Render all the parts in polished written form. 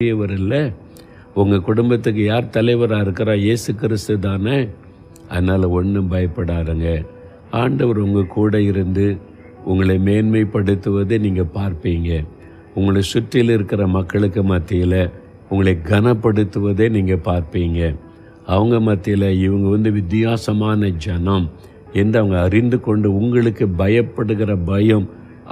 பெரியவர் இல்லை. உங்கள் குடும்பத்துக்கு யார் தலைவராக இருக்கிறா? இயேசு கிறிஸ்து தானே. அதனால் ஒன்றும் பயப்படாதுங்க. ஆண்டவர் உங்கள் கூட இருந்து உங்களை மேன்மைப்படுத்துவதை நீங்கள் பார்ப்பீங்க. உங்களை சுற்றியில் இருக்கிற மக்களுக்கு மத்தியில் உங்களை கனப்படுத்துவதை நீங்கள் பார்ப்பீங்க. அவங்க மத்தியில் இவங்க வித்தியாசமான ஜனம் என்று அவங்க அறிந்து கொண்டு உங்களுக்கு பயப்படுகிற பயம்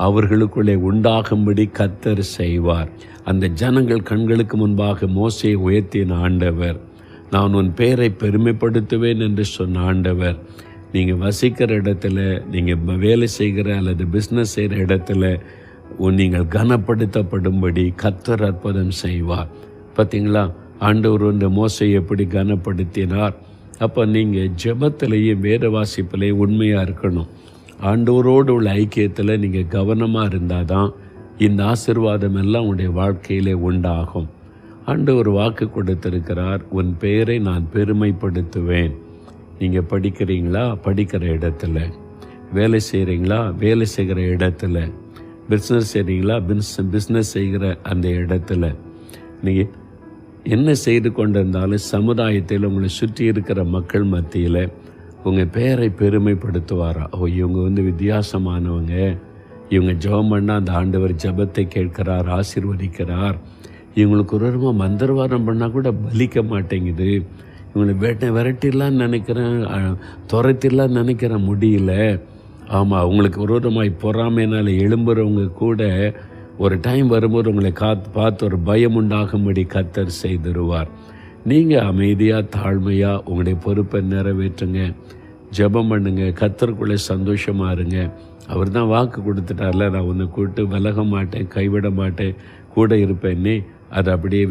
அவர்களுக்குள்ளே உண்டாகும்படி கர்த்தர் செய்வார். அந்த ஜனங்கள் கண்களுக்கு முன்பாக மோசேயை உயர்த்தின ஆண்டவர், நான் உன் பெயரை பெருமைப்படுத்துவேன் என்று சொன்ன ஆண்டவர், நீங்கள் வசிக்கிற இடத்துல, நீங்கள் வேலை செய்கிற அல்லது பிஸ்னஸ் செய்கிற இடத்துல நீங்கள் கனப்படுத்தப்படும்படி கர்த்தர் அற்புதம் செய்வார். பார்த்தீங்களா, ஆண்டவர் மோசேயை எப்படி கனப்படுத்தினார். அப்போ நீங்கள் ஜெபத்திலேயும் வேத வாசிப்பிலேயும் உண்மையாக இருக்கணும். ஆண்டவரோடு உள்ள ஐக்கியத்தில் நீங்கள் கவனமாக இருந்தால் தான் இந்த ஆசீர்வாதம் எல்லாம் உங்களுடைய வாழ்க்கையிலே உண்டாகும். ஆண்டவர் வாக்கு கொடுத்திருக்கிறார், உன் பெயரை நான் பெருமைப்படுத்துவேன். நீங்கள் படிக்கிறீங்களா? படிக்கிற இடத்துல. வேலை செய்கிறீங்களா? வேலை செய்கிற இடத்துல. பிஸ்னஸ் செய்கிறீங்களா? பிஸ்னஸ் செய்கிற அந்த இடத்துல. நீங்கள் என்ன செய்து கொண்டிருந்தாலும் சமுதாயத்தில் உங்களை சுற்றி இருக்கிற மக்கள் மத்தியில் உங்கள் பெயரை பெருமைப்படுத்துவாரா? இவங்க வித்தியாசமானவங்க, இவங்க ஜெபம் பண்ணால் அந்த ஆண்டவர் ஜெபத்தை கேட்கிறார், ஆசீர்வதிக்கிறார். இவங்களுக்கு ஒரு மந்திரவாதம் பண்ணால் கூட பலிக்க மாட்டேங்குது. இவங்களை விரட்டிடலான்னு நினைக்கிறேன், துரத்திடலான்னு நினைக்கிறேன், முடியல. ஆமாம், அவங்களுக்கு விரோதமாய் பொறாமையினால் எழும்புறவங்க கூட ஒரு டைம் வரும்போது உங்களை பார்த்து ஒரு பயம் உண்டாகும்படி கர்த்தர் செய்திருவார். நீங்கள் அமைதியாக தாழ்மையாக உங்களுடைய பொறுப்பை நிறைவேற்றுங்க, ஜெபம் பண்ணுங்க, கர்த்தருக்குள்ளே சந்தோஷமாக இருங்க. அவர் தான் வாக்கு கொடுத்துட்டார்ல, நான் உன்னை கூப்பிட்டு விலக மாட்டேன், கைவிட மாட்டேன், கூட இருப்பேன்னே. அது அப்படியே